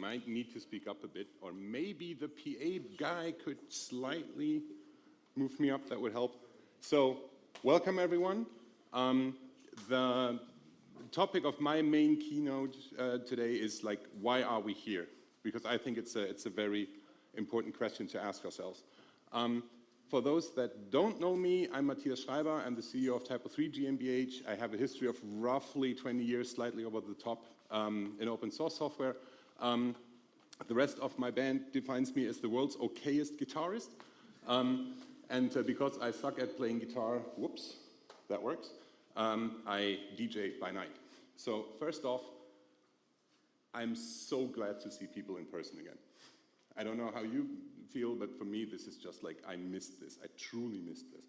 might need to speak up a bit, or maybe the PA guy could slightly move me up, that would help. So, welcome everyone. The topic of my main keynote today is like, why are we here? Because I think it's a very important question to ask ourselves. For those that don't know me, I'm Matthias Schreiber. I'm the CEO of TYPO3 GmbH. I have a history of roughly 20 years, slightly over the top, in open source software. The rest of my band defines me as the world's okayest guitarist. And because I suck at playing guitar, whoops, that works, I DJ by night. So first off, I'm so glad to see people in person again. I don't know how you feel, but for me, this is just like, I missed this. I truly missed this.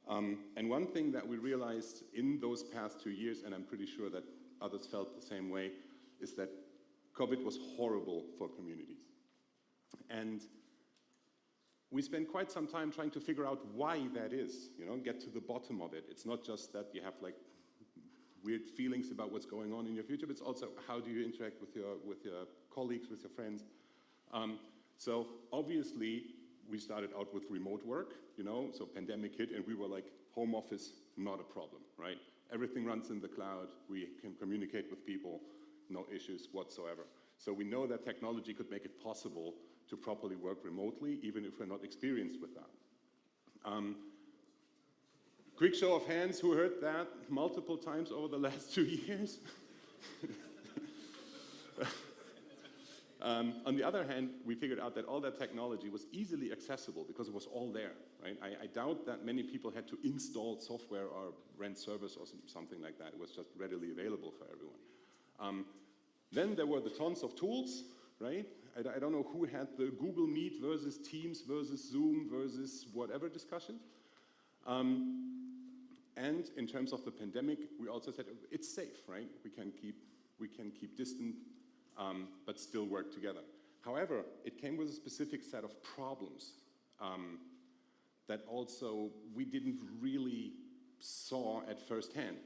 And one thing that we realized in those past 2 years, and I'm pretty sure that others felt the same way, is that COVID was horrible for communities. And we spent quite some time trying to figure out why that is, you know, get to the bottom of it. It's not just that you have like weird feelings about what's going on in your future, but it's also how do you interact with your colleagues, with your friends. So obviously we started out with remote work, you know, so pandemic hit and we were like, home office, not a problem, right? Everything runs in the cloud, we can communicate with people, no issues whatsoever. So we know that technology could make it possible to properly work remotely, even if we're not experienced with that. Quick show of hands, who heard that multiple times over the last 2 years? On the other hand, we figured out that all that technology was easily accessible because it was all there, right? I doubt that many people had to install software or rent servers or something like that. It was just readily available for everyone. Then there were the tons of tools, right? I don't know who had the Google Meet versus Teams versus Zoom versus whatever discussion. And in terms of the pandemic, we also said it's safe, right? We can keep distant, but still work together. However, it came with a specific set of problems that also we didn't really saw at first hand.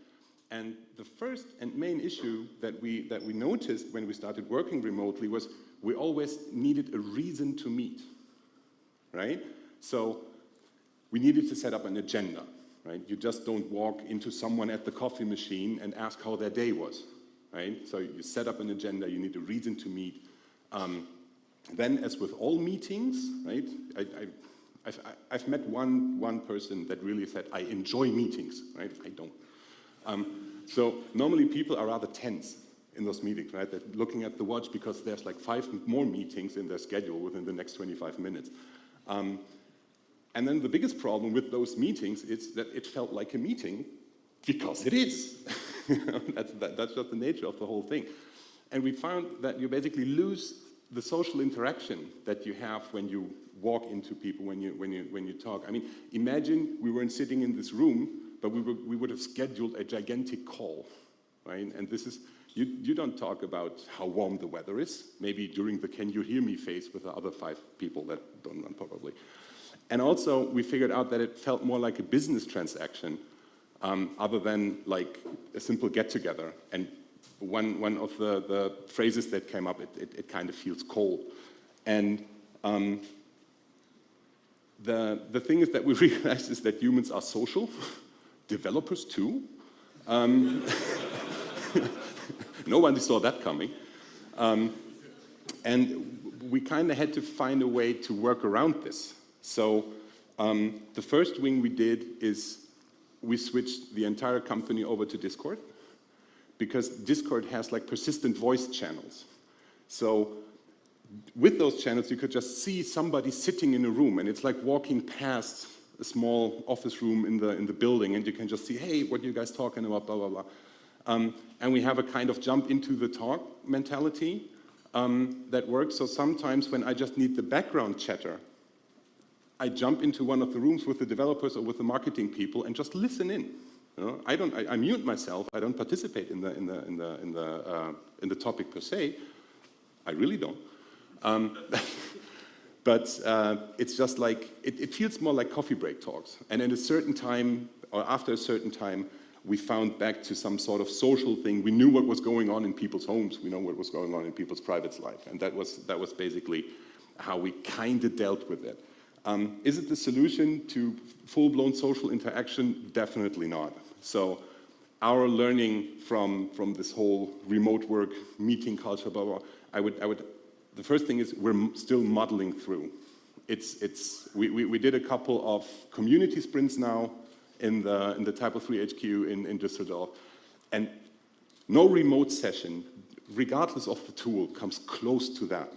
And the first and main issue that we noticed when we started working remotely was we always needed a reason to meet, right? So we needed to set up an agenda, right? You just don't walk into someone at the coffee machine and ask how their day was, right? So you set up an agenda, you need a reason to meet. Then, as with all meetings, right? I've met one person that really said, I enjoy meetings, right? I don't. So normally people are rather tense in those meetings, right? They're looking at the watch because there's like 5 more meetings in their schedule within the next 25 minutes. And then the biggest problem with those meetings is that it felt like a meeting because it is. That's just the nature of the whole thing. And we found that you basically lose the social interaction that you have when you walk into people, when you talk. I mean, imagine we weren't sitting in this room, but we would have scheduled a gigantic call, right? And this is, you don't talk about how warm the weather is, maybe during the can you hear me phase with the other 5 people that don't run probably. And also, we figured out that it felt more like a business transaction other than like a simple get-together. And one of the phrases that came up, it kind of feels cold. And the thing is that we realized is that humans are social. Developers too. Nobody saw that coming. And we kind of had to find a way to work around this. So the first thing we did is we switched the entire company over to Discord because Discord has like persistent voice channels. So with those channels, you could just see somebody sitting in a room and it's like walking past a small office room in the building, and you can just see, hey, what are you guys talking about, blah, blah, blah. And we have a kind of jump into the talk mentality that works. So sometimes when I just need the background chatter, I jump into one of the rooms with the developers or with the marketing people and just listen in. You know, I mute myself. I don't participate in the topic per se. I really don't. But it's just like, it feels more like coffee break talks. And at a certain time, or after a certain time, We found back to some sort of social thing. We knew what was going on in people's homes. We know what was going on in people's private life. And that was basically how we kind of dealt with it. Is it the solution to full-blown social interaction? Definitely not. So our learning from this whole remote work meeting culture, blah, blah, the first thing is we're still muddling through. We did a couple of community sprints now in the TYPO3 HQ in Düsseldorf, and no remote session, regardless of the tool, comes close to that,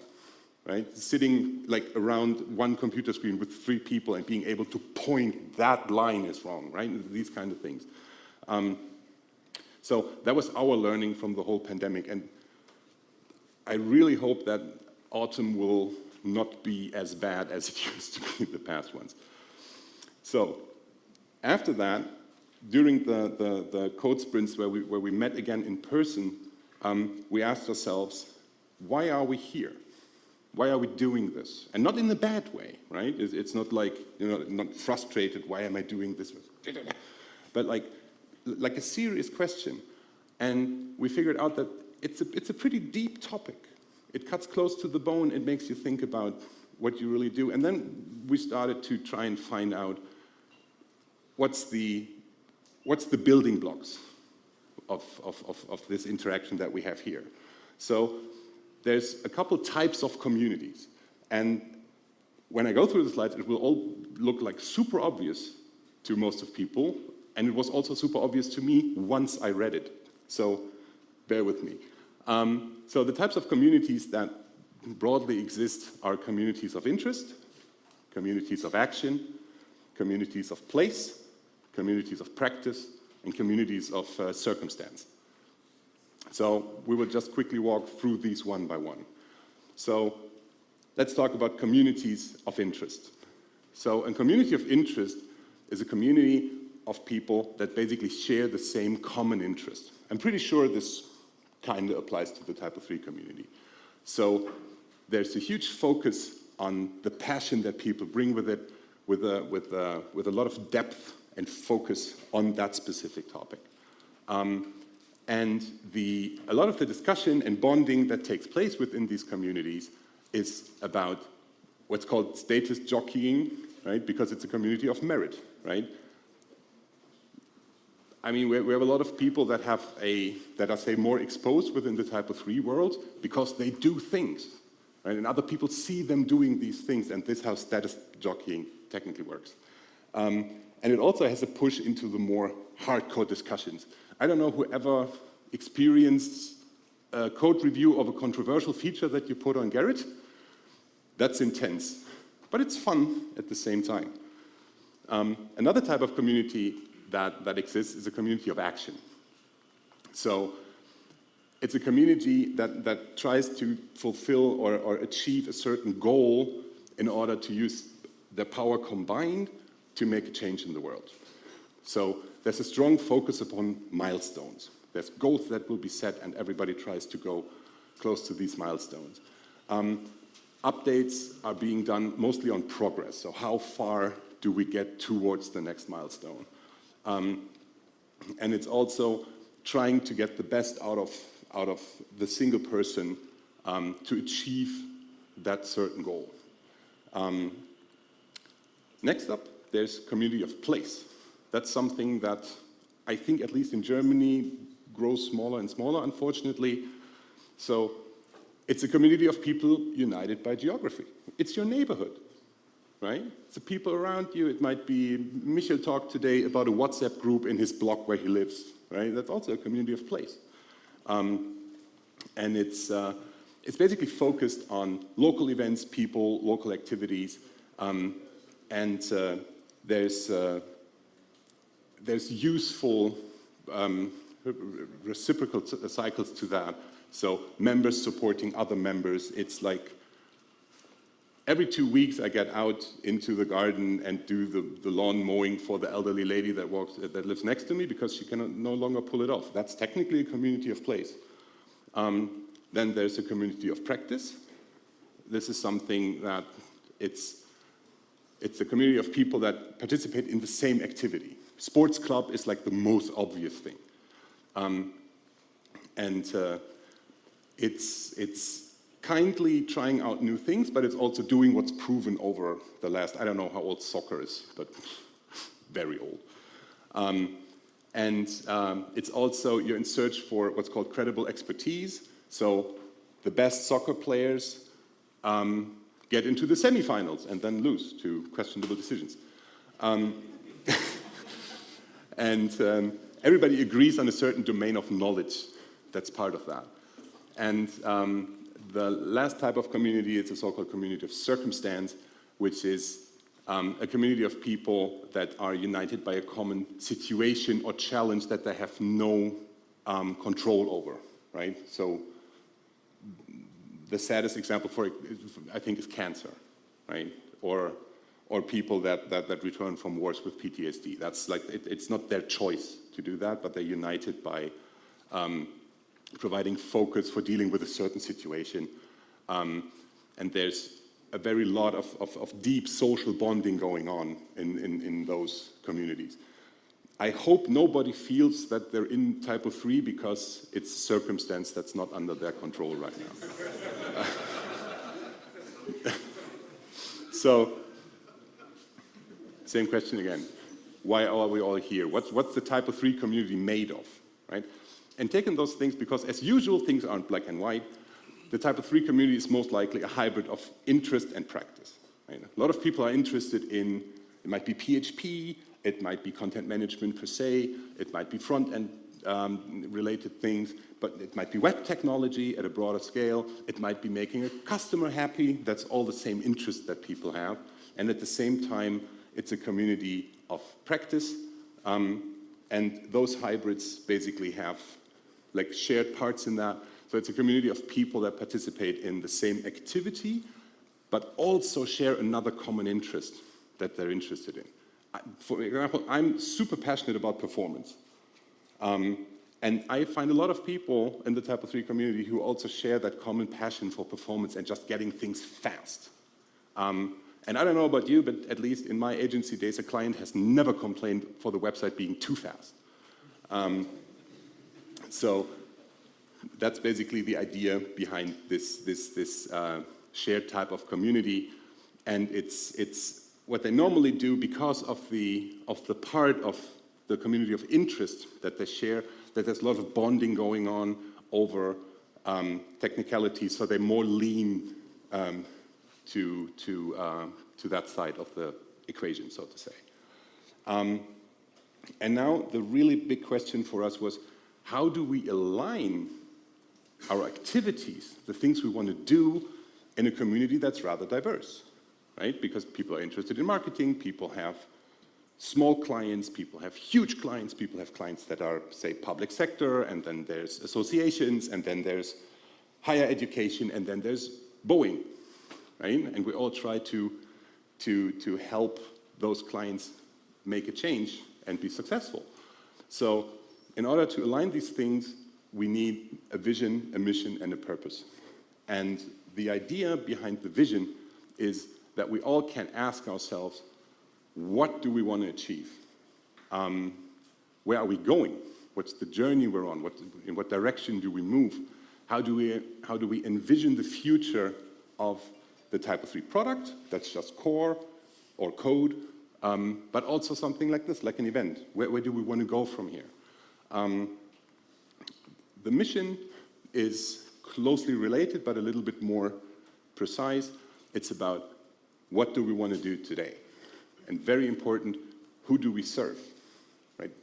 right? Sitting like around one computer screen with 3 people and being able to point that line is wrong, right? These kind of things. So that was our learning from the whole pandemic, and I really hope that autumn will not be as bad as it used to be in the past ones. So after that, during the code sprints where we met again in person, we asked ourselves, why are we here? Why are we doing this? And not in a bad way, right? It's not like, not frustrated, why am I doing this? But like a serious question. And we figured out that it's a pretty deep topic. It cuts close to the bone, it makes you think about what you really do. And then we started to try and find out what's the building blocks of this interaction that we have here. So there's a couple types of communities. And when I go through the slides, it will all look like super obvious to most of people. And it was also super obvious to me once I read it. So bear with me. So the types of communities that broadly exist are communities of interest, communities of action, communities of place, communities of practice, and communities of circumstance. So we will just quickly walk through these one by one. So let's talk about communities of interest. So a community of interest is a community of people that basically share the same common interest. I'm pretty sure this kind of applies to the TYPO3 community. So there's a huge focus on the passion that people bring with it, with a lot of depth and focus on that specific topic. And a lot of the discussion and bonding that takes place within these communities is about what's called status jockeying, right? Because it's a community of merit, right? I mean, we have a lot of people that are, say, more exposed within the TYPO3 world because they do things, right? And other people see them doing these things, and this is how status jockeying technically works. And it also has a push into the more hardcore discussions. I don't know whoever experienced a code review of a controversial feature that you put on Gerrit. That's intense, but it's fun at the same time. Another type of community that exists is a community of action. So it's a community that tries to fulfill or achieve a certain goal in order to use their power combined to make a change in the world. So there's a strong focus upon milestones. There's goals that will be set, and everybody tries to go close to these milestones. Updates are being done mostly on progress. So how far do we get towards the next milestone? And it's also trying to get the best out of the single person to achieve that certain goal. Next up, there's community of place. That's something that I think, at least in Germany, grows smaller and smaller, unfortunately. So it's a community of people united by geography. It's your neighborhood, right? It's the people around you. It might be, Michel talked today about a WhatsApp group in his block where he lives, right? That's also a community of place. And it's basically focused on local events, people, local activities, and there's useful reciprocal cycles to that. So members supporting other members. It's like every 2 weeks I get out into the garden and do the lawn mowing for the elderly lady that lives next to me because she can no longer pull it off. That's technically a community of place. Then there's a community of practice. This is something that it's a community of people that participate in the same activity. Sports club is like the most obvious thing. It's kindly trying out new things, but it's also doing what's proven over the last, I don't know how old soccer is, but very old. It's also, you're in search for what's called credible expertise. So the best soccer players get into the semifinals and then lose to questionable decisions. Everybody agrees on a certain domain of knowledge that's part of that. And the last type of community is a so-called community of circumstance, which is a community of people that are united by a common situation or challenge that they have no control over, right? So the saddest example for it, I think, is cancer, right? Or people that return from wars with PTSD. That's like, it's not their choice to do that, but they're united by providing focus for dealing with a certain situation. And there's a very lot of deep social bonding going on in those communities. I hope nobody feels that they're in TYPO3 because it's a circumstance that's not under their control right now. So, same question again. Why are we all here? What's the TYPO3 community made of, right? And taking those things, because as usual, things aren't black and white, the TYPO3 community is most likely a hybrid of interest and practice. Right? A lot of people are interested in, it might be PHP, it might be content management per se, it might be front-end related things, but it might be web technology at a broader scale, it might be making a customer happy, that's all the same interest that people have, and at the same time, it's a community of practice, and those hybrids basically have like shared parts in that. So it's a community of people that participate in the same activity, but also share another common interest that they're interested in. For example, I'm super passionate about performance. And I find a lot of people in the TYPO3 community who also share that common passion for performance and just getting things fast. And I don't know about you, but at least in my agency days, a client has never complained for the website being too fast. So that's basically the idea behind this shared type of community. And it's what they normally do because of the part of the community of interest that they share, that there's a lot of bonding going on over technicalities, so they're more lean to that side of the equation, so to say. And now the really big question for us was, how do we align our activities, the things we want to do, in a community that's rather diverse, right? Because people are interested in marketing, people have small clients, people have huge clients, people have clients that are, say, public sector, and then there's associations, and then there's higher education, and then there's Boeing, right? And we all try to help those clients make a change and be successful. So in order to align these things, we need a vision, a mission, and a purpose. And the idea behind the vision is that we all can ask ourselves, what do we want to achieve? Where are we going? What's the journey we're on? In what direction do we move? How do we envision the future of the TYPO3 product that's just core or code, but also something like this, like an event? Where do we want to go from here? The mission is closely related, but a little bit more precise. It's about what do we want to do today? And very important, who do we serve? Right?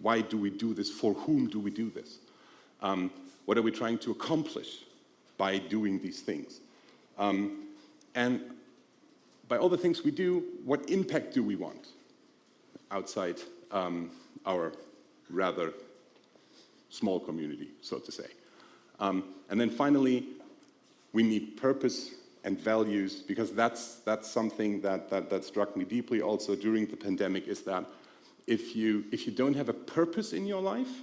Why do we do this? For whom do we do this? What are we trying to accomplish by doing these things? And by all the things we do, what impact do we want outside our rather small community, so to say? And then finally, we need purpose and values, because that's something that struck me deeply also during the pandemic, is that if you don't have a purpose in your life,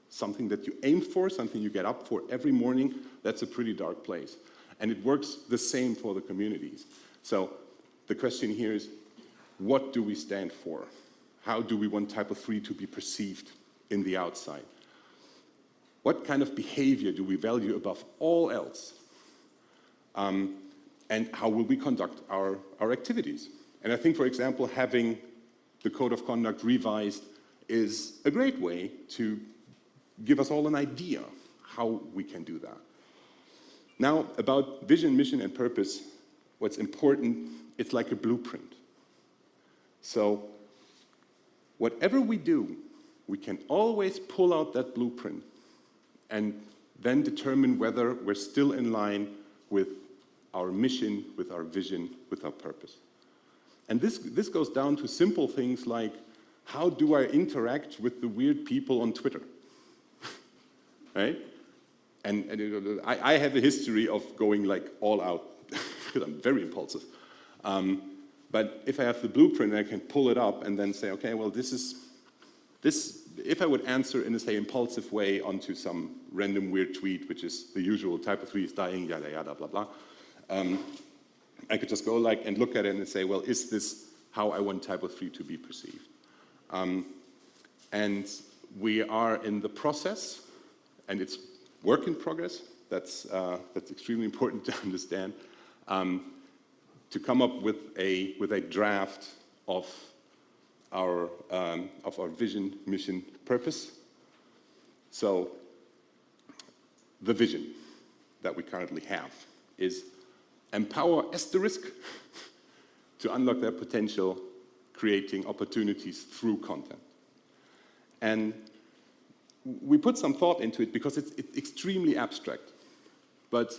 something that you aim for, something you get up for every morning, that's a pretty dark place. And it works the same for the communities. So the question here is, what do we stand for? how do we want TYPO3 to be perceived in the outside? What kind of behavior do we value above all else? And how will we conduct our activities? And I think, for example, having the code of conduct revised is a great way to give us all an idea how we can do that. Now, about vision, mission, and purpose, what's important, it's like a blueprint. So whatever we do, we can always pull out that blueprint and then determine whether we're still in line with our mission, with our vision, with our purpose. And this goes down to simple things like, how do I interact with the weird people on Twitter? Right? And I have a history of going like all out, because I'm very impulsive. But if I have the blueprint, I can pull it up and then say, okay, well, if I would answer in a, say, impulsive way onto some random weird tweet, which is the usual, TYPO3 is dying, yada, yada, blah, blah, I could just go like and look at it and say, well, is this how I want TYPO3 to be perceived? And we are in the process, and it's work in progress. That's extremely important to understand. To come up with a draft of our vision, mission, purpose. So the vision that we currently have is empower asterisk to unlock their potential, creating opportunities through content. And we put some thought into it because it's extremely abstract. But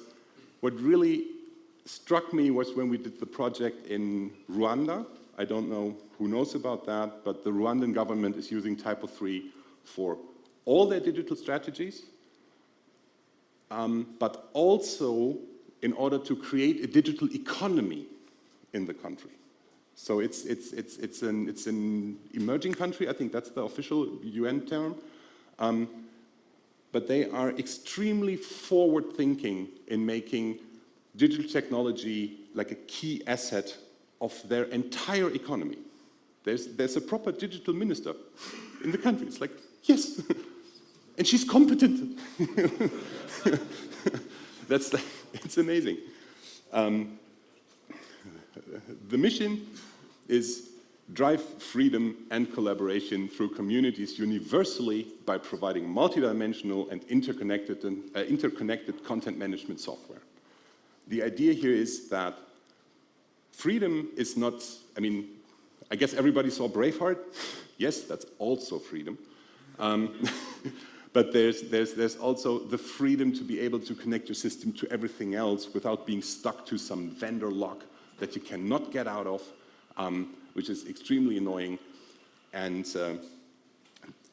what really struck me was when we did the project in Rwanda. I don't know who knows about that, but the Rwandan government is using TYPO3 for all their digital strategies, but also in order to create a digital economy in the country. So it's an emerging country. I think that's the official UN term. But they are extremely forward-thinking in making digital technology like a key asset of their entire economy. There's a proper digital minister in the country. It's like, yes, and she's competent. It's amazing. The mission is drive freedom and collaboration through communities universally by providing multidimensional and interconnected content management software. The idea here is that freedom is not, I mean, I guess everybody saw Braveheart. Yes, that's also freedom. But there's also the freedom to be able to connect your system to everything else without being stuck to some vendor lock that you cannot get out of, which is extremely annoying. And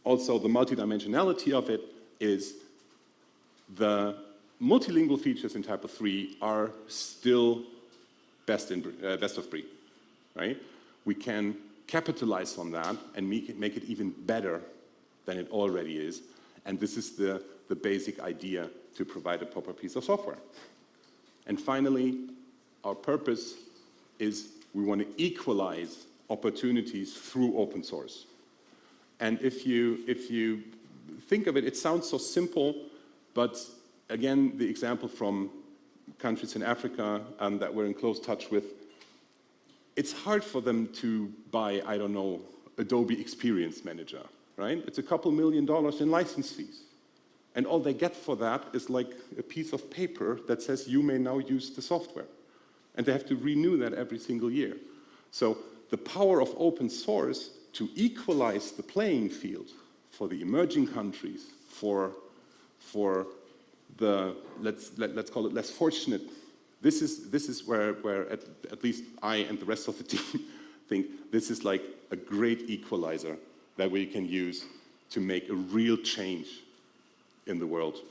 also the multidimensionality of it is the multilingual features in TYPO3 are still best of breed, right? We can capitalize on that and make it even better than it already is. And this is the basic idea to provide a proper piece of software. And finally, our purpose is we want to equalize opportunities through open source. And if you think of it, it sounds so simple, but again, the example from countries in Africa that we're in close touch with, it's hard for them to buy, I don't know, Adobe Experience Manager, right? It's a couple $1 million in license fees. And all they get for that is like a piece of paper that says you may now use the software. And they have to renew that every single year. So the power of open source to equalize the playing field for the emerging countries, for the, let's call it less fortunate, this is where at least I and the rest of the team think this is like a great equalizer that we can use to make a real change in the world.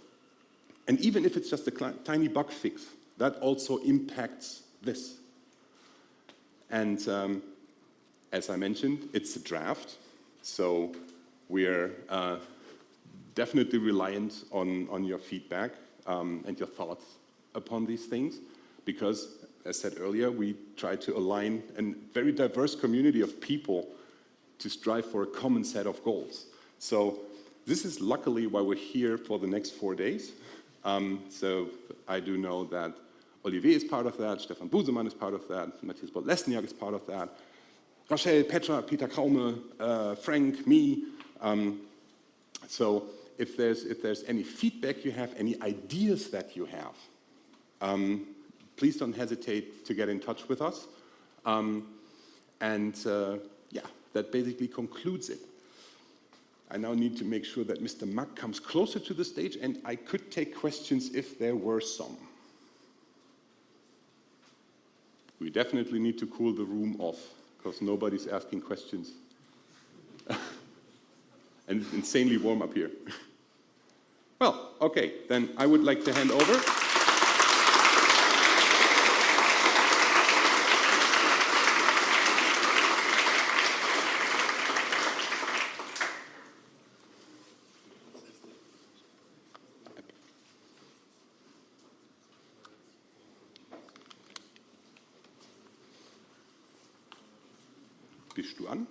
And even if it's just a tiny bug fix, that also impacts this. And as I mentioned, it's a draft, so we're definitely reliant on your feedback and your thoughts upon these things, because, as said earlier, we try to align a very diverse community of people to strive for a common set of goals. So this is luckily why we're here for the next 4 days. So I do know that Olivier is part of that, Stefan Busemann is part of that, Matthias Bolesniak is part of that, Rochelle, Petra, Peter Kraume, Frank, me. So if there's any feedback you have, any ideas that you have, please don't hesitate to get in touch with us. Yeah, that basically concludes it. I now need to make sure that Mr. Mack comes closer to the stage, and I could take questions if there were some. We definitely need to cool the room off, because nobody's asking questions. And it's insanely warm up here. Well, okay, then I would like to hand over. Bist du an?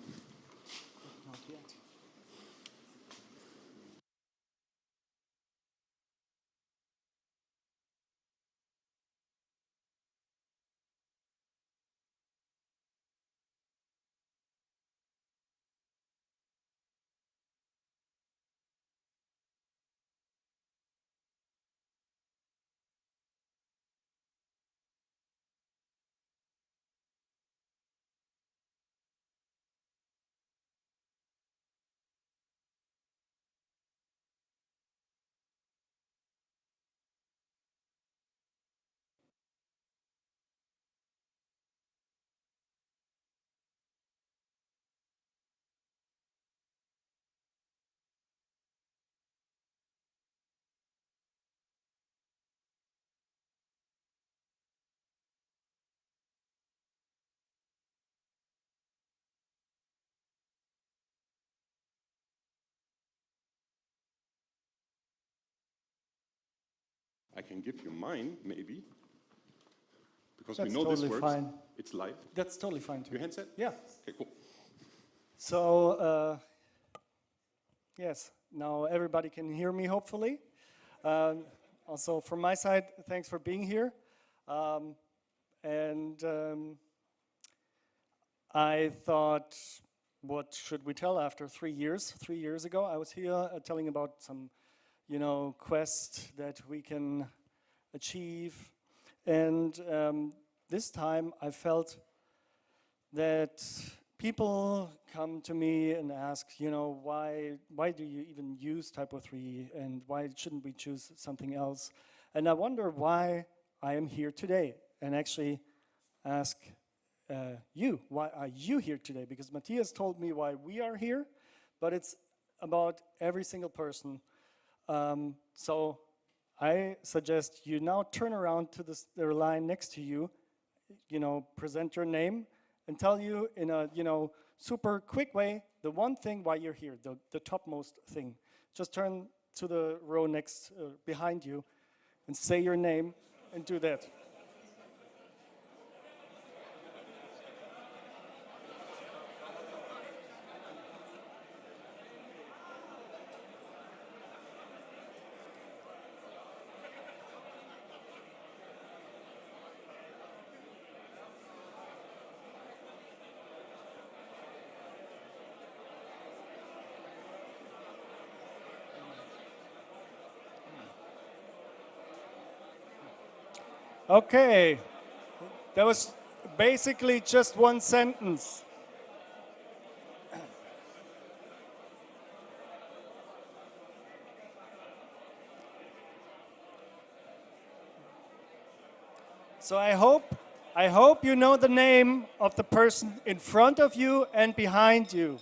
I can give you mine, maybe, because we know this works. Fine. It's live. That's totally fine too. Your headset? Yeah. Okay, cool. So, yes, now everybody can hear me, hopefully. Also, from my side, thanks for being here. I thought, what should we tell after 3 years? 3 years ago, I was here telling about some quest that we can achieve. And this time I felt that people come to me and ask, why do you even use TYPO3 and why shouldn't we choose something else? And I wonder why I am here today and actually ask you, why are you here today? Because Mathias told me why we are here, but it's about every single person. So I suggest you now turn around to the line next to you, present your name and tell you in a, super quick way, the one thing why you're here, the topmost thing. Just turn to the row next, behind you and say your name and do that. Okay, that was basically just one sentence. So I hope you know the name of the person in front of you and behind you.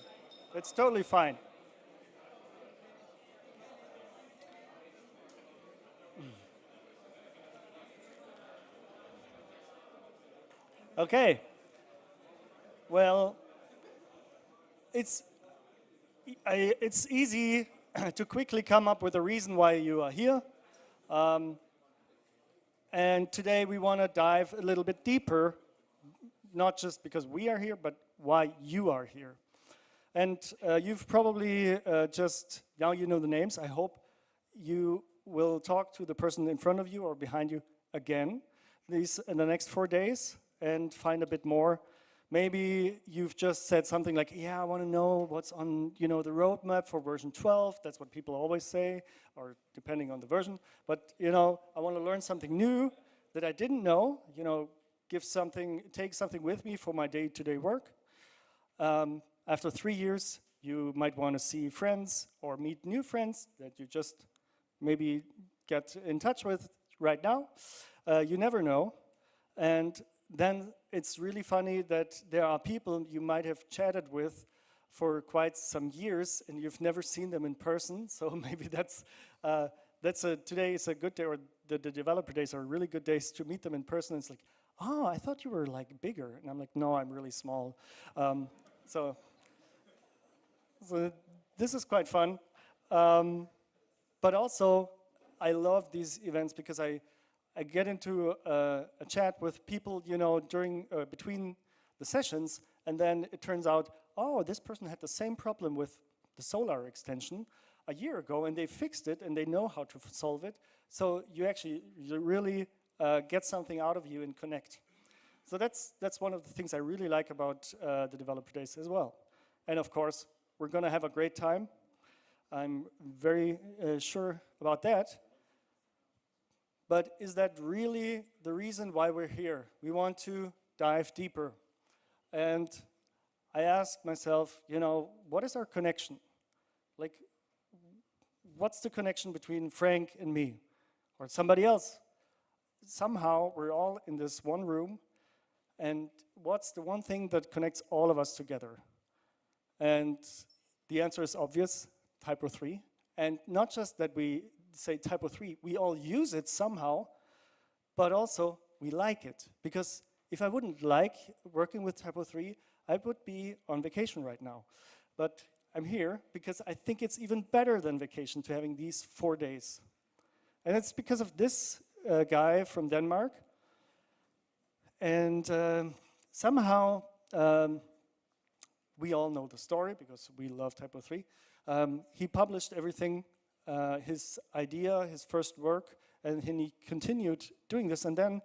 That's totally fine. Okay, well, it's easy to quickly come up with a reason why you are here. And today we want to dive a little bit deeper, not just because we are here, but why you are here. And you've probably now you know the names. I hope you will talk to the person in front of you or behind you again in the next 4 days and find a bit more. Maybe you've just said something like, yeah, I want to know what's on, the roadmap for version 12. That's what people always say, or depending on the version. But, I want to learn something new that I didn't know, take something with me for my day-to-day work. After 3 years, you might want to see friends or meet new friends that you just maybe get in touch with right now. You never know. And then it's really funny that there are people you might have chatted with for quite some years and you've never seen them in person. So maybe today is a good day, or the developer days are really good days to meet them in person. It's like, oh, I thought you were like bigger. And I'm like, no, I'm really small. So this is quite fun. But also, I love these events because I get into a chat with people, between the sessions, and then it turns out, oh, this person had the same problem with the solar extension a year ago, and they fixed it, and they know how to solve it. So you really get something out of you and connect. So that's one of the things I really like about the developer days as well. And of course, we're going to have a great time. I'm very sure about that. But is that really the reason why we're here? We want to dive deeper. And I ask myself, what is our connection? Like, what's the connection between Frank and me? Or somebody else? Somehow, we're all in this one room. And what's the one thing that connects all of us together? And the answer is obvious, TYPO3. And not just that we say TYPO3, we all use it somehow, but also we like it. Because if I wouldn't like working with TYPO3, I would be on vacation right now. But I'm here because I think it's even better than vacation to having these 4 days. And it's because of this guy from Denmark. And somehow, we all know the story because we love TYPO3. He published everything, his idea, his first work, and he continued doing this. And then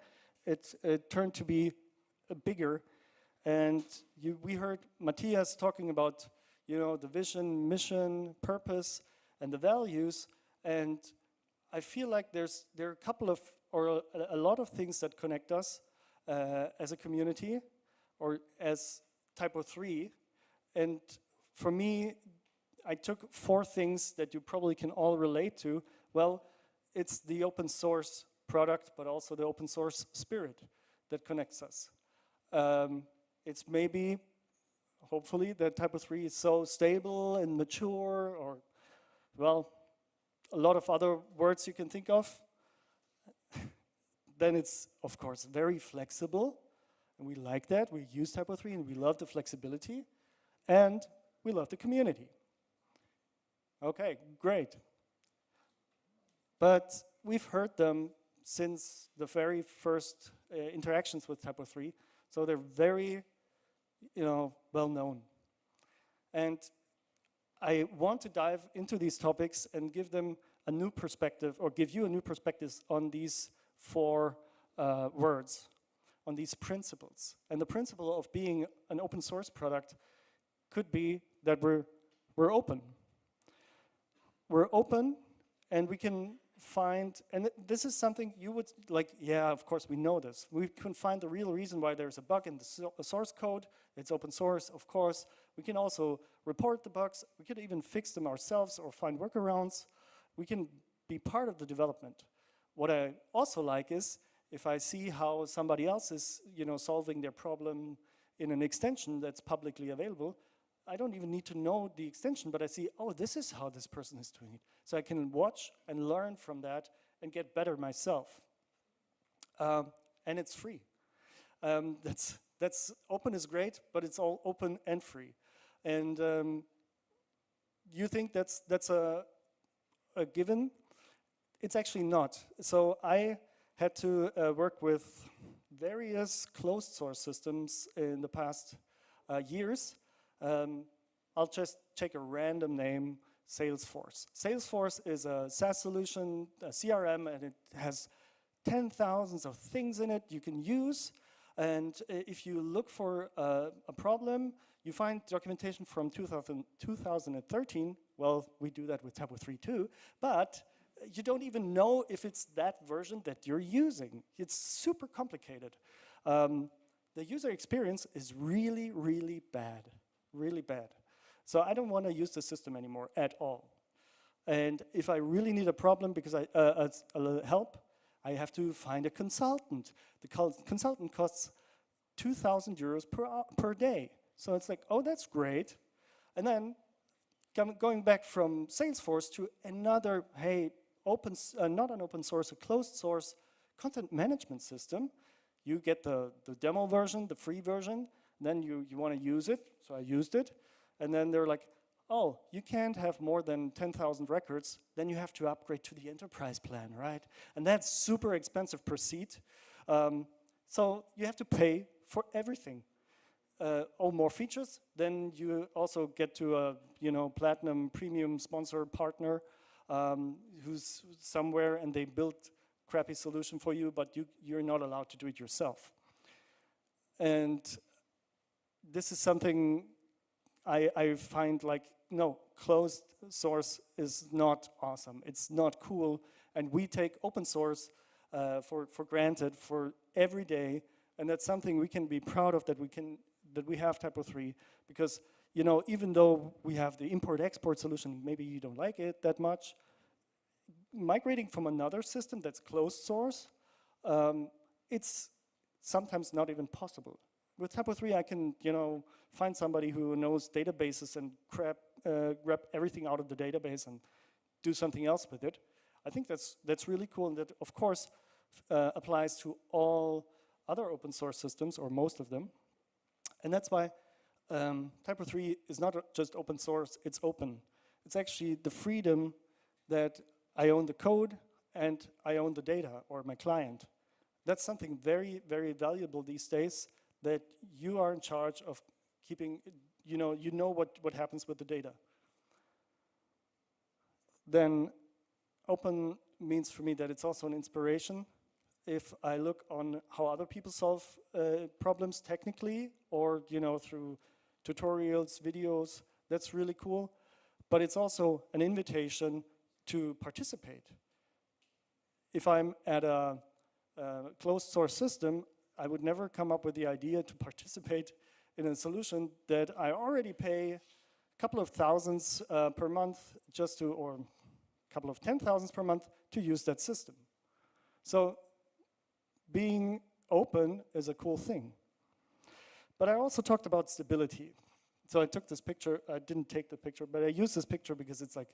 it turned to be bigger. And we heard Mathias talking about, the vision, mission, purpose, and the values. And I feel like there are a couple of, or a lot of things that connect us as a community, or as TYPO3. And for me, I took 4 things that you probably can all relate to. Well, it's the open source product, but also the open source spirit that connects us. It's maybe, hopefully, that TYPO3 is so stable and mature, or, well, a lot of other words you can think of. Then it's, of course, very flexible, and we like that. We use TYPO3, and we love the flexibility, and we love the community. Okay, great. But we've heard them since the very first interactions with TYPO3, so they're very, well known. And I want to dive into these topics and give them a new perspective, or give you a new perspective on these 4 words, on these principles. And the principle of being an open source product could be that we're open. We're open, and we can find, and this is something you would like, yeah, of course we know this. We can find the real reason why there's a bug in the source code. It's open source, of course. We can also report the bugs. We could even fix them ourselves or find workarounds. We can be part of the development. What I also like is if I see how somebody else is, solving their problem in an extension that's publicly available, I don't even need to know the extension, but I see, oh, this is how this person is doing it. So I can watch and learn from that and get better myself. And it's free. That's open is great, but it's all open and free. And you think that's a given? It's actually not. So I had to work with various closed source systems in the past years. I'll just take a random name, Salesforce. Salesforce is a SaaS solution, a CRM, and it has 10,000 of things in it you can use. And if you look for a problem, you find documentation from 2013. Well, we do that with TYPO3 too, but you don't even know if it's that version that you're using. It's super complicated. The user experience is really, really bad, really bad. So I don't want to use the system anymore at all. And if I really need a problem because help, I have to find a consultant. The consultant costs 2,000 euros per day. So it's like, oh, that's great. And then going back from Salesforce to another, hey, not an open source, a closed source content management system. You get the demo version, the free version, then you want to use it. So I used it. And then they're like, oh, you can't have more than 10,000 records, then you have to upgrade to the enterprise plan, right? And that's super expensive per seat. So you have to pay for everything. More features, then you also get to a platinum premium sponsor partner who's somewhere and they built crappy solution for you, but you're not allowed to do it yourself. And this is something I find like, no, closed source is not awesome. It's not cool. And we take open source for granted for every day. And that's something we can be proud of that we have TYPO3, because even though we have the import-export solution, maybe you don't like it that much, migrating from another system that's closed source, it's sometimes not even possible. With TYPO3, I can find somebody who knows databases and grab everything out of the database and do something else with it. I think that's really cool, and that of course applies to all other open source systems, or most of them. And that's why TYPO3 is not just open source, it's open. It's actually the freedom that I own the code and I own the data, or my client. That's something very, very valuable these days, that you are in charge of keeping, you know what happens with the data. Then open means for me that it's also an inspiration. If I look on how other people solve problems technically, or through tutorials, videos, that's really cool. But it's also an invitation to participate. If I'm at a closed source system, I would never come up with the idea to participate in a solution that I already pay a couple of thousands per month or a couple of 10,000s per month to use that system. So being open is a cool thing. But I also talked about stability. So I took this picture. I didn't take the picture, but I used this picture because it's like,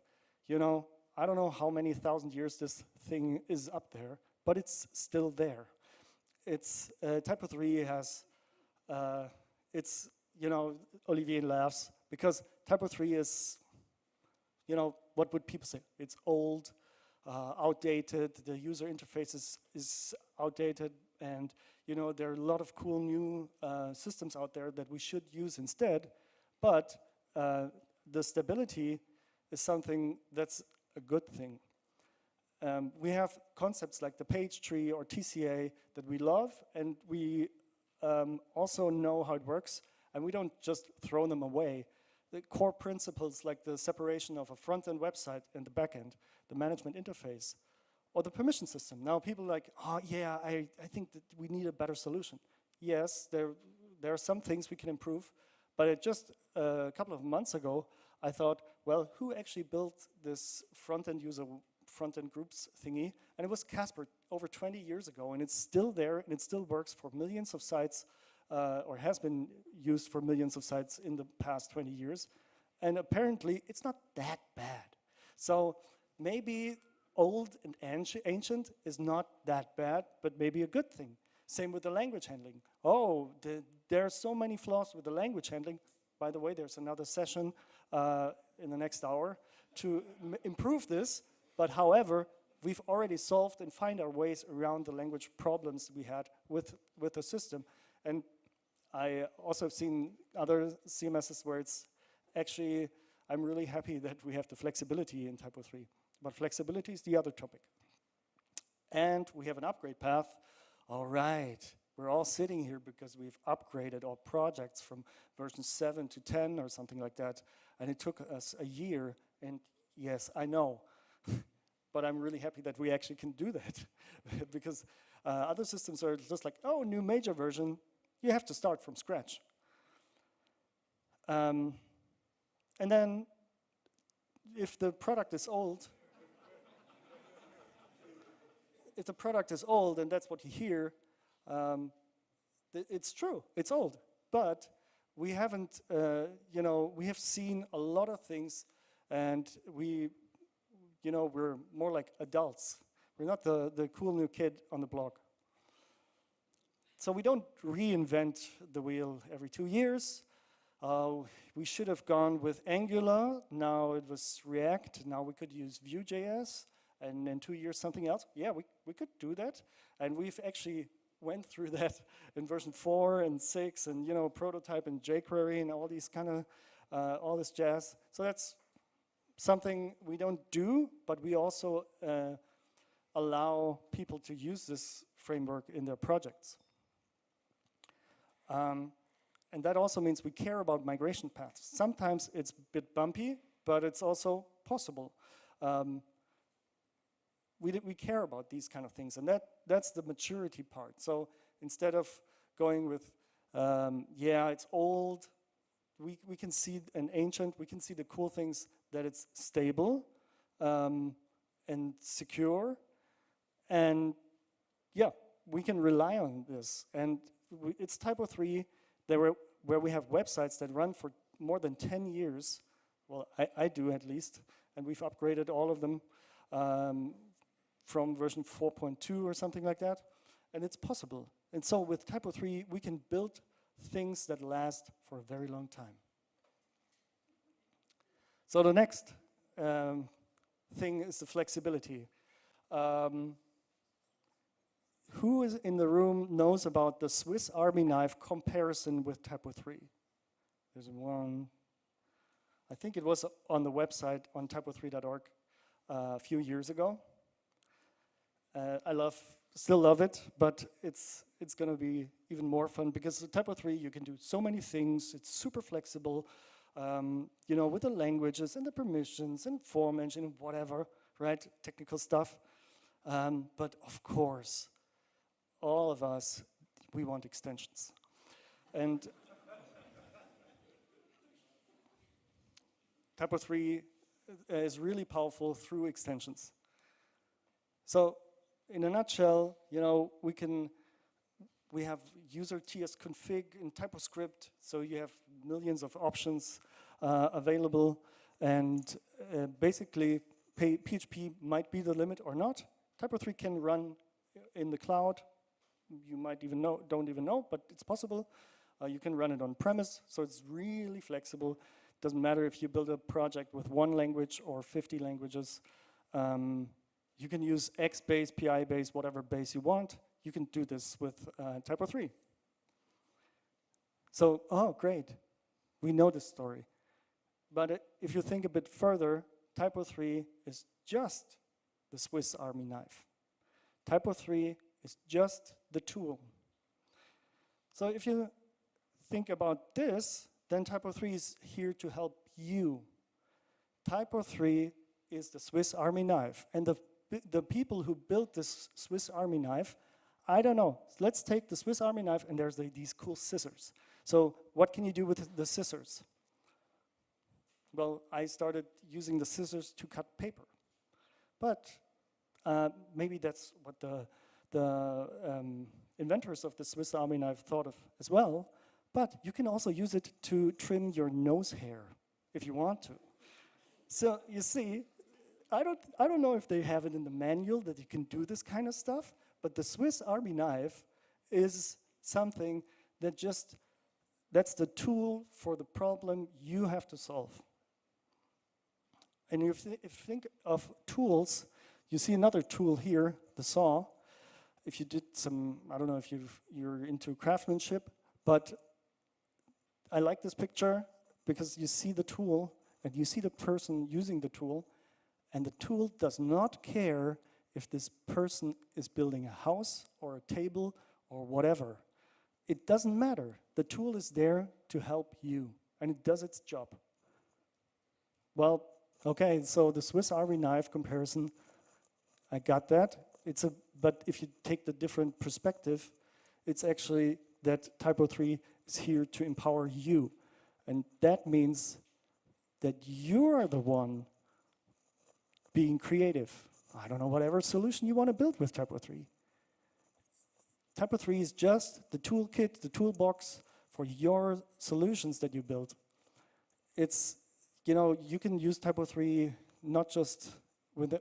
I don't know how many 1,000 years this thing is up there, but it's still there. It's TYPO3 has, Olivier laughs, because TYPO3 is, what would people say? It's old, outdated, the user interface is outdated, and there are a lot of cool new systems out there that we should use instead, but the stability is something that's a good thing. We have concepts like the page tree or TCA that we love, and we also know how it works, and we don't just throw them away. The core principles like the separation of a front-end website and the back-end, the management interface, or the permission system. Now people are like, oh yeah, I think that we need a better solution. Yes, there are some things we can improve, but just a couple of months ago, I thought, well, who actually built this front-end groups thingy? And it was Casper over 20 years ago, and it's still there, and it still works for millions of sites, or has been used for millions of sites in the past 20 years. And apparently, it's not that bad. So maybe old and ancient is not that bad, but maybe a good thing. Same with the language handling. Oh, there are so many flaws with the language handling. By the way, there's another session in the next hour to improve this. But however, we've already solved and find our ways around the language problems we had with the system. And I also have seen other CMSs where it's actually, I'm really happy that we have the flexibility in TYPO3. But flexibility is the other topic. And we have an upgrade path. All right, we're all sitting here because we've upgraded our projects from version 7 to 10 or something like that. And it took us a year. And yes, I know. But I'm really happy that we actually can do that. Because other systems are just like, oh, new major version. You have to start from scratch. And then if the product is old, and that's what you hear, it's true, it's old. But we haven't, we have seen a lot of things, and we're more like adults. We're not the cool new kid on the block. So we don't reinvent the wheel every 2 years. We should have gone with Angular. Now it was React. Now we could use Vue.js. And in 2 years, something else. Yeah, we could do that. And we've actually went through that in version 4 and 6 and, prototype and jQuery and all these kind of, all this jazz. So that's something we don't do, but we also allow people to use this framework in their projects. And that also means we care about migration paths. Sometimes it's a bit bumpy, but it's also possible. We care about these kind of things, and that's the maturity part. So instead of going with, yeah, it's old, we can see an ancient, we can see the cool things that it's stable and secure, and yeah, we can rely on this. And it's TYPO3 where we have websites that run for more than 10 years. Well, I do at least, and we've upgraded all of them from version 4.2 or something like that, and it's possible. And so with TYPO3, we can build things that last for a very long time. So the next thing is the flexibility. Who is in the room knows about the Swiss Army knife comparison with TYPO3? There's one. I think it was on the website on typo3.org a few years ago. I still love it, but it's going to be even more fun because the TYPO3 you can do so many things. It's super flexible, with the languages and the permissions and form engine and whatever, right? Technical stuff. But of course, all of us, we want extensions. And TYPO3 is really powerful through extensions. So in a nutshell, we have user tsconfig in TypoScript, so you have millions of options available, and basically PHP might be the limit or not. TYPO3 can run in the cloud. You might don't even know, but it's possible. You can run it on premise, so it's really flexible. Doesn't matter if you build a project with 1 language or 50 languages. You can use X base, PI base, whatever base you want. You can do this with TYPO3. So, oh, great. We know this story. But if you think a bit further, TYPO3 is just the Swiss Army knife. TYPO3 is just the tool. So if you think about this, then TYPO3 is here to help you. TYPO3 is the Swiss Army knife. And the people who built this Swiss Army knife, I don't know. Let's take the Swiss Army knife and there's these cool scissors. So what can you do with the scissors? Well, I started using the scissors to cut paper. But maybe that's what the inventors of the Swiss Army knife thought of as well. But you can also use it to trim your nose hair if you want to. So you see, I don't know if they have it in the manual that you can do this kind of stuff, but the Swiss Army knife is something that that's the tool for the problem you have to solve. And if you think of tools, you see another tool here, the saw. If you did some, I don't know if you're into craftsmanship, but I like this picture because you see the tool and you see the person using the tool, and the tool does not care if this person is building a house or a table or whatever. It doesn't matter. The tool is there to help you, and it does its job. Well, okay, so the Swiss Army knife comparison, I got that. But if you take the different perspective, it's actually that TYPO3 is here to empower you. And that means that you're the one being creative. I don't know, whatever solution you want to build with TYPO3. TYPO3 is just the toolkit, the toolbox for your solutions that you build. It's, you know, you can use TYPO3 not just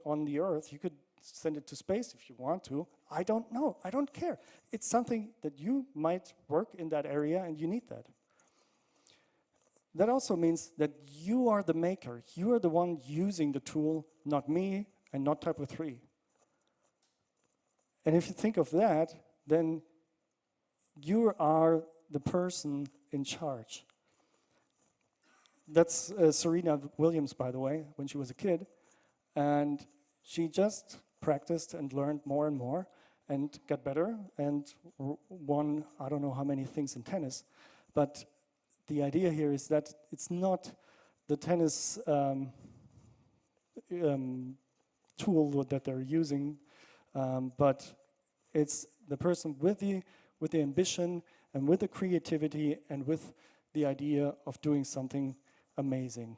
on the Earth. You could send it to space if you want to. I don't know. I don't care. It's something that you might work in that area and you need that. That also means that you are the maker. You are the one using the tool, not me and not TYPO3. And if you think of that, then you are the person in charge. That's Serena Williams, by the way, when she was a kid. And she just practiced and learned more and more and got better and won I don't know how many things in tennis. But the idea here is that it's not the tennis tool that they're using, but it's the person with the ambition and with the creativity and with the idea of doing something amazing.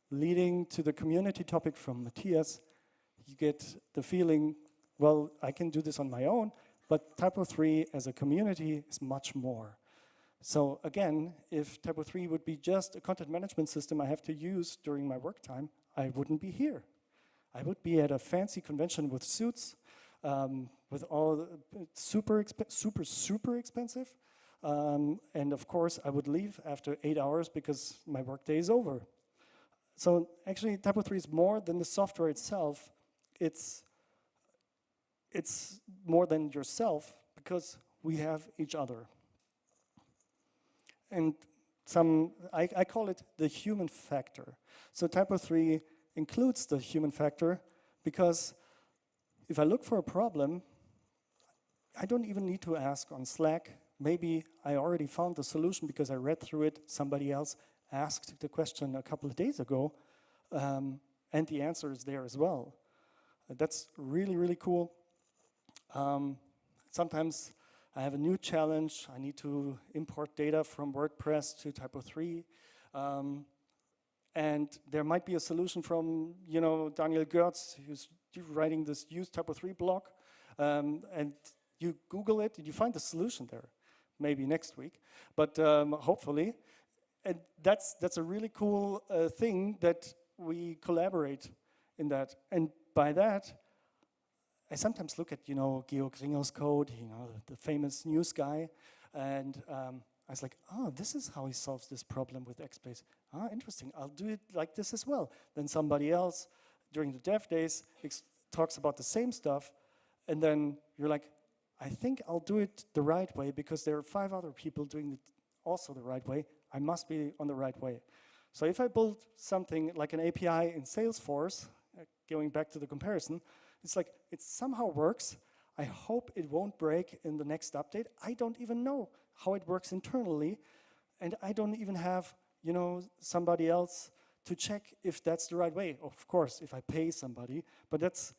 Leading to the community topic from Mathias, you get the feeling, well, I can do this on my own, but TYPO3 as a community is much more. So again, if TYPO3 would be just a content management system I have to use during my work time, I wouldn't be here. I would be at a fancy convention with suits, with all super expensive. And of course, I would leave after 8 hours because my workday is over. So actually, TYPO3 is more than the software itself. It's more than yourself because we have each other. And I call it the human factor. So TYPO3 includes the human factor because if I look for a problem, I don't even need to ask on Slack. Maybe I already found the solution because I read through it. Somebody else asked the question a couple of days ago, and the answer is there as well. That's really, really cool. Sometimes I have a new challenge. I need to import data from WordPress to TYPO3. And there might be a solution from, you know, Daniel Gertz, who's writing this Use TYPO3 blog. And you Google it, and you find the solution there. Maybe next week, but hopefully. And that's a really cool thing that we collaborate in that. And by that, I sometimes look at, you know, Georg Ringel's code, you know, the famous news guy, and I was like, oh, this is how he solves this problem with XSpace. Ah, interesting, I'll do it like this as well. Then somebody else, during the dev days, talks about the same stuff, and then you're like, I think I'll do it the right way because there are 5 other people doing it also the right way. I must be on the right way. So if I build something like an API in Salesforce, going back to the comparison, it's like it somehow works. I hope it won't break in the next update. I don't even know how it works internally, and I don't even have, you know, somebody else to check if that's the right way. Of course, if I pay somebody, but that's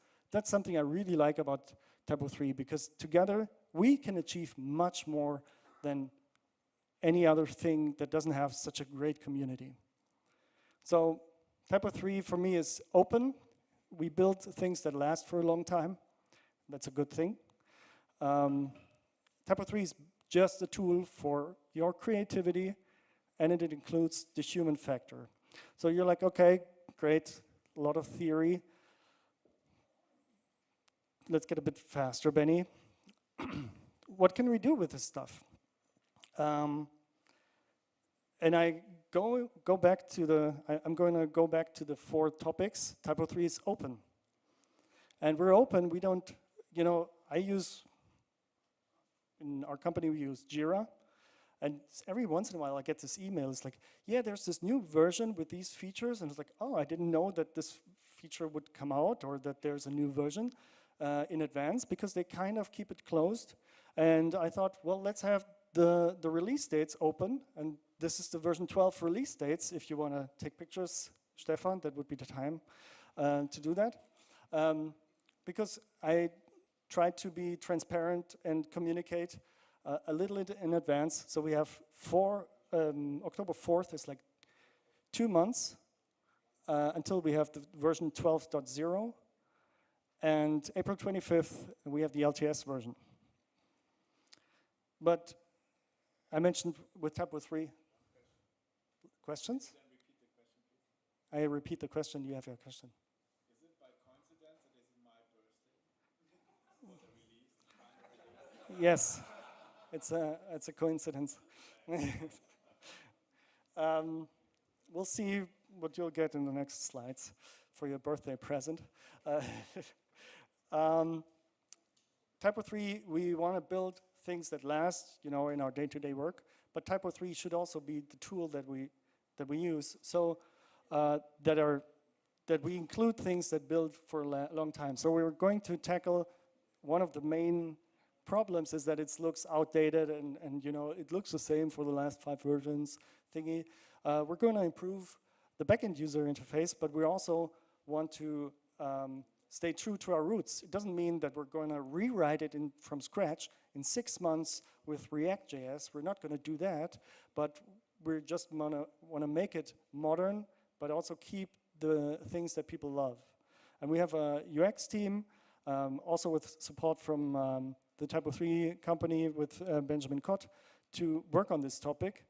something I really like about TYPO3 because together we can achieve much more than any other thing that doesn't have such a great community. So TYPO3 for me is open. We build things that last for a long time. That's a good thing. TYPO3 is just a tool for your creativity, and it includes the human factor. So you're like, okay, great, a lot of theory. Let's get a bit faster, Benni. What can we do with this stuff? And I go back to I'm going to go back to the 4 topics. TYPO3 is open. And we're open, we don't, you know, in our company we use Jira, And every once in a while I get this email, it's like, yeah, there's this new version with these features, and it's like, oh, I didn't know that this feature would come out or that there's a new version in advance, because they kind of keep it closed. And I thought, well, let's have the release dates open, and this is the version 12 release dates. If you want to take pictures, Stefan, that would be the time to do that. Because I tried to be transparent and communicate a little in advance. So we have October 4th is like 2 months until we have the version 12.0. And April 25th, we have the LTS version. But I mentioned with TYPO3, questions? I repeat the question, you have your question. Is it by coincidence that it's my birthday? Yes, it's a coincidence. We'll see what you'll get in the next slides for your birthday present. TYPO3, we want to build things that last, in our day-to-day work. But TYPO3 should also be the tool that we use. So that we include things that build for a long time. So we're going to tackle one of the main problems is that it looks outdated and it looks the same for the last 5 versions thingy. We're going to improve the backend user interface, but we also want to stay true to our roots. It doesn't mean that we're going to rewrite it from scratch in 6 months with React.js. We're not going to do that, but we just want to make it modern, but also keep the things that people love. And we have a UX team, also with support from the TYPO3 company with Benjamin Kott, to work on this topic.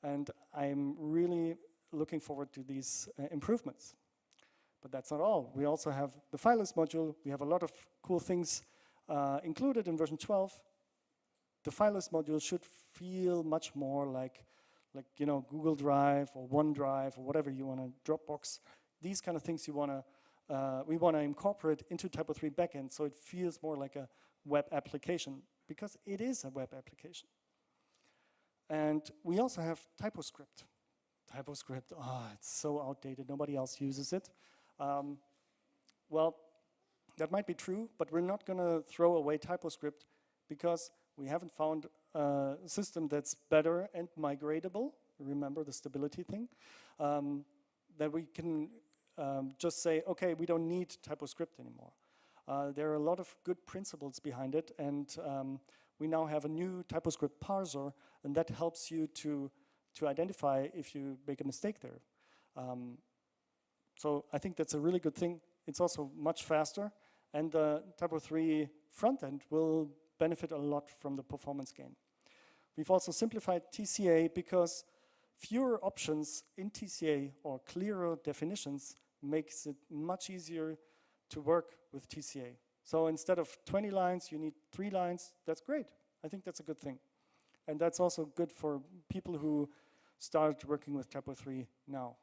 And I'm really looking forward to these improvements. But that's not all. We also have the fileless module. We have a lot of cool things included in version 12. The fileless module should feel much more like Google Drive or OneDrive or whatever you want to, Dropbox. These kind of things we want to incorporate into TYPO3 backend, so it feels more like a web application, because it is a web application. And we also have TypoScript. TypoScript, it's so outdated, nobody else uses it. Well, that might be true, but we're not going to throw away TypoScript because we haven't found a system that's better and migratable. Remember the stability thing? That we can just say, okay, we don't need TypoScript anymore. There are a lot of good principles behind it, and we now have a new TypoScript parser, and that helps you to identify if you make a mistake there. So I think that's a really good thing. It's also much faster, and the TYPO3 frontend will benefit a lot from the performance gain. We've also simplified TCA because fewer options in TCA or clearer definitions makes it much easier to work with TCA. So instead of 20 lines, you need 3 lines. That's great. I think that's a good thing. And that's also good for people who start working with TYPO3 now.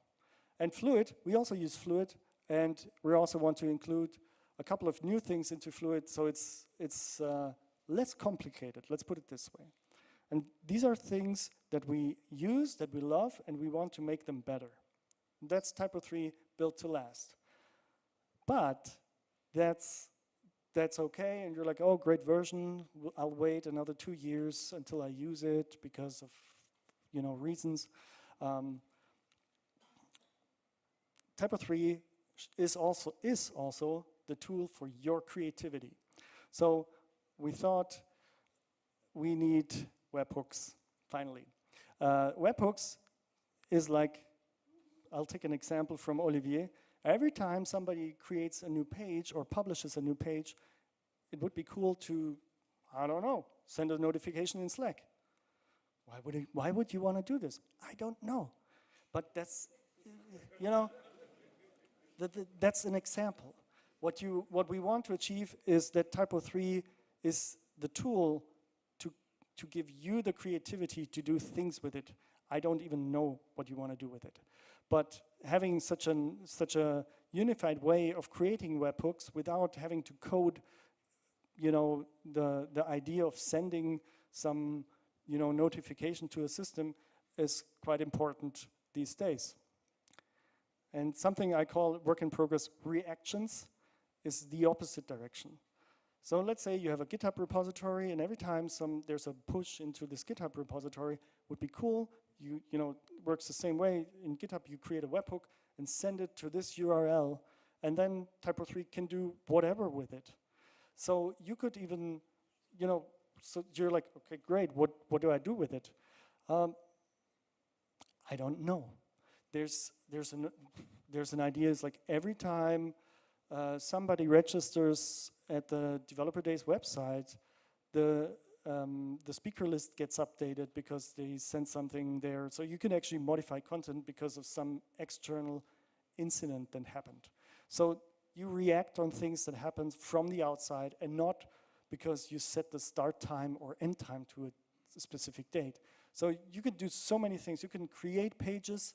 And Fluid, we also use Fluid, and we also want to include a couple of new things into Fluid, so it's less complicated, let's put it this way. And these are things that we use, that we love, and we want to make them better. That's TYPO3 built to last. But that's okay, and you're like, oh, great version, I'll wait another 2 years until I use it because of reasons. TYPO3 is also the tool for your creativity. So we thought we need webhooks, finally. Webhooks is like, I'll take an example from Olivier. Every time somebody creates a new page or publishes a new page, it would be cool to, I don't know, send a notification in Slack. Why would you want to do this? I don't know. But that's, that's an example. What we want to achieve is that TYPO3 is the tool to give you the creativity to do things with it. I don't even know what you want to do with it. But having such a unified way of creating webhooks without having to code, the idea of sending some, notification to a system is quite important these days. And something I call work in progress reactions is the opposite direction. So let's say you have a GitHub repository, and every time there's a push into this GitHub repository, would be cool. Works the same way. In GitHub, you create a webhook and send it to this URL, and then TYPO3 can do whatever with it. So you could even, so you're like, okay, great. What do I do with it? I don't know. There's an idea. It's like every time somebody registers at the Developer Days website, the speaker list gets updated because they sent something there. So you can actually modify content because of some external incident that happened. So you react on things that happen from the outside and not because you set the start time or end time to a specific date. So you can do so many things. You can create pages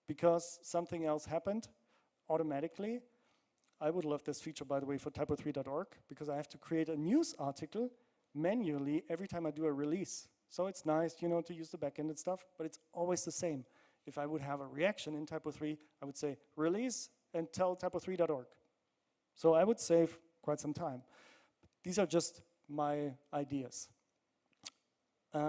because something else happened automatically. I would love this feature, by the way, for TYPO3.org, because I have to create a news article manually every time I do a release. So it's nice, to use the backend and stuff, but it's always the same. If I would have a reaction in TYPO3, I would say release and tell TYPO3.org. So I would save quite some time. These are just my ideas.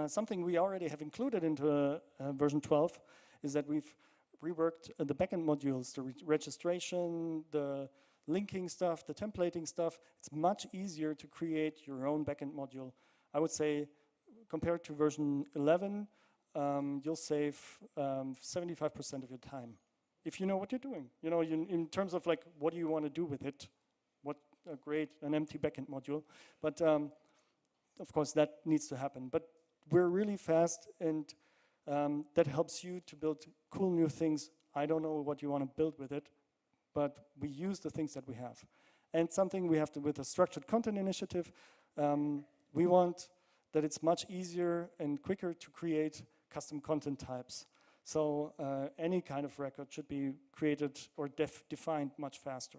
Something we already have included into version 12 is that we've reworked the backend modules, the registration, the linking stuff, the templating stuff. It's much easier to create your own backend module. I would say compared to version 11, you'll save 75% of your time. If you know what you're doing, in terms of like, what do you want to do with it? What a great, an empty backend module. But of course that needs to happen. But we're really fast, and that helps you to build cool new things. I don't know what you want to build with it, but we use the things that we have. And something we have to, with a structured content initiative, we want that it's much easier and quicker to create custom content types. So any kind of record should be created or defined much faster.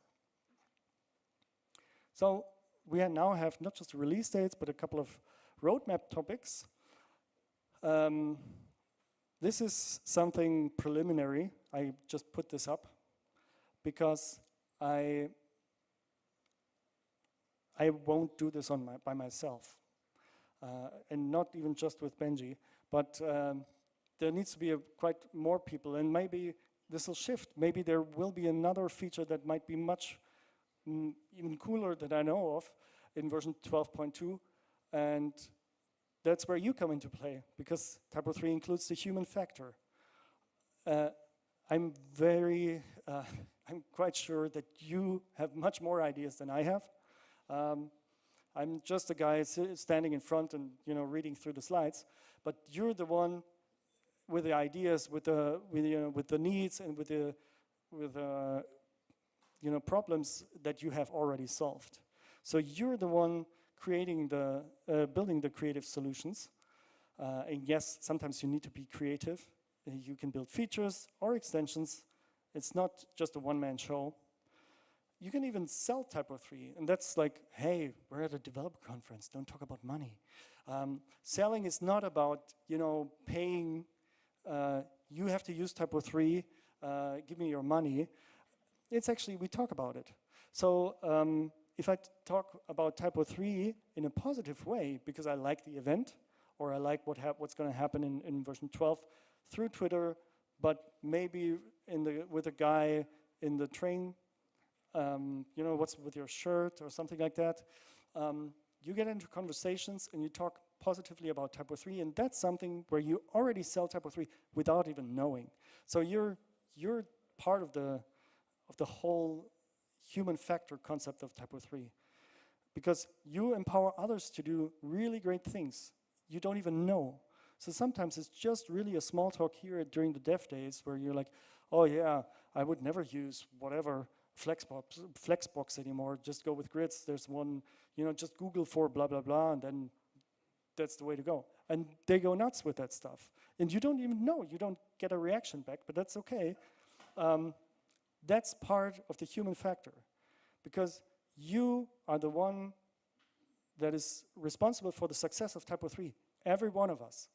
So we now have not just release dates, but a couple of roadmap topics. This is something preliminary. I just put this up because I won't do this by myself, and not even just with Benji, but there needs to be quite more people, and maybe this will shift. Maybe there will be another feature that might be much even cooler that I know of in version 12.2, and that's where you come into play, because TYPO3 includes the human factor. I'm quite sure that you have much more ideas than I have. I'm just a guy standing in front and reading through the slides, but you're the one with the ideas, with the needs, and with the problems that you have already solved. So you're the one creating building the creative solutions. And yes, sometimes you need to be creative. You can build features or extensions. It's not just a one-man show. You can even sell TYPO3, and that's like, hey, we're at a developer conference, don't talk about money. Selling is not about, paying, you have to use TYPO3, give me your money. It's actually, we talk about it. So if I talk about TYPO3 in a positive way, because I like the event, or I like what's going to happen in version 12 through Twitter, but maybe with a guy in the train, what's with your shirt or something like that, you get into conversations and you talk positively about TYPO3, and that's something where you already sell TYPO3 without even knowing. So you're part of the whole human factor concept of TYPO3, because you empower others to do really great things you don't even know. So sometimes it's just really a small talk here during the dev days where you're like, oh yeah, I would never use whatever Flexbox anymore, just go with grids. There's one, just Google for blah, blah, blah, and then that's the way to go. And they go nuts with that stuff. And you don't even know, you don't get a reaction back, but that's okay. That's part of the human factor, because you are the one that is responsible for the success of TYPO3. every one of us,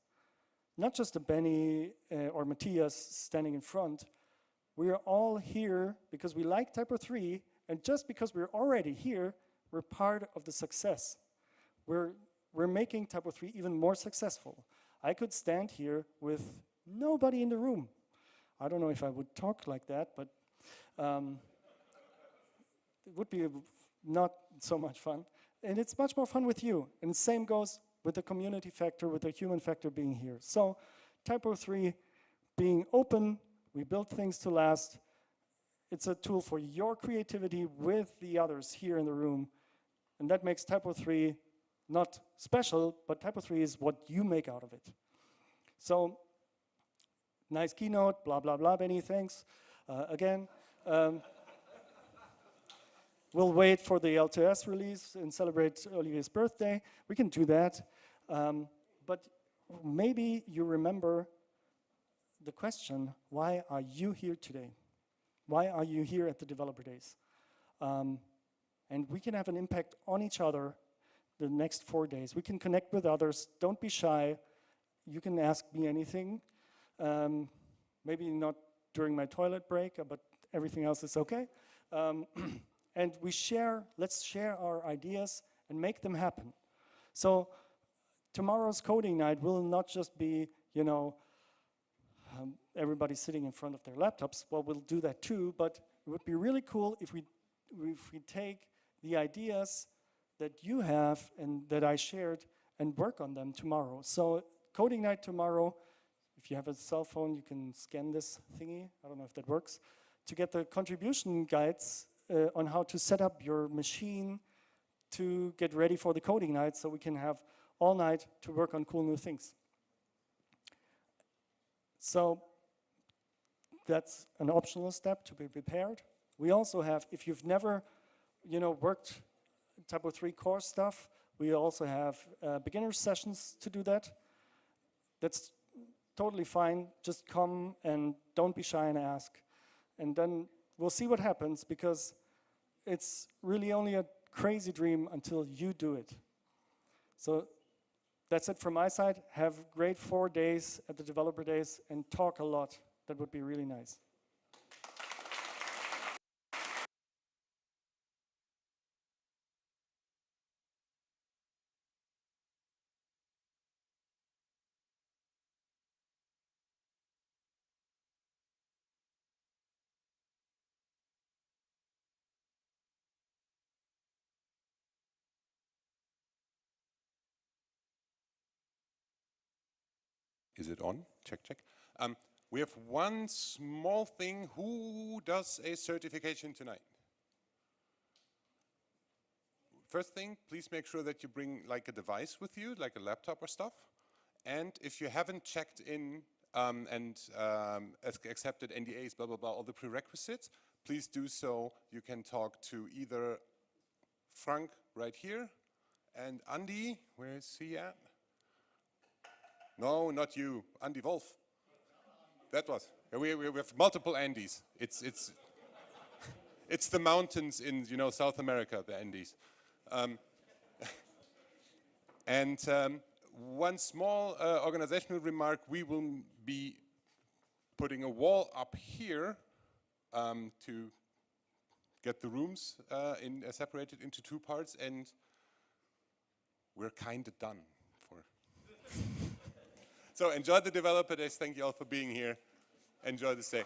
not just a Benni or Matthias standing in front. We are all here because we like TYPO3, and just because we're already here, we're part of the success. We're making TYPO3 even more successful. I could stand here with nobody in the room. I don't know if I would talk like that, but it would be not so much fun. And it's much more fun with you. And the same goes with the community factor, with the human factor being here. So TYPO3 being open, we build things to last. It's a tool for your creativity with the others here in the room. And that makes TYPO3 not special, but TYPO3 is what you make out of it. So, nice keynote, blah, blah, blah, Benni, thanks. Again, we'll wait for the LTS release and celebrate Olivier's birthday. We can do that. But maybe you remember the question, why are you here today? Why are you here at the Developer Days? And we can have an impact on each other the next 4 days. We can connect with others. Don't be shy. You can ask me anything. Maybe not during my toilet break, but everything else is okay. And let's share our ideas and make them happen. So tomorrow's coding night will not just be, everybody sitting in front of their laptops. Well, we'll do that too, but it would be really cool if we take the ideas that you have and that I shared and work on them tomorrow. So coding night tomorrow, if you have a cell phone, you can scan this thingy. I don't know if that works. To get the contribution guides on how to set up your machine to get ready for the coding night so we can have all night to work on cool new things. So that's an optional step to be prepared. We also have, if you've never worked TYPO3 core stuff, we also have beginner sessions to do that. That's totally fine. Just come and don't be shy and ask. And then we'll see what happens, because it's really only a crazy dream until you do it. So that's it from my side. Have great 4 days at the Developer Days and talk a lot. That would be really nice. Is it on? Check, check. We have one small thing. Who does a certification tonight? First thing, please make sure that you bring like a device with you, like a laptop or stuff. And if you haven't checked in and accepted NDAs, blah, blah, blah, all the prerequisites, please do so. You can talk to either Frank right here and Andy. Where is he at? No, not you, Andy Wolf. That was. We have multiple Andys. It's the mountains in South America, the Andes. One small organizational remark: we will be putting a wall up here to get the rooms separated into 2 parts, and we're kind of done for. So enjoy the Developer Days. Thank you all for being here. Enjoy the stay.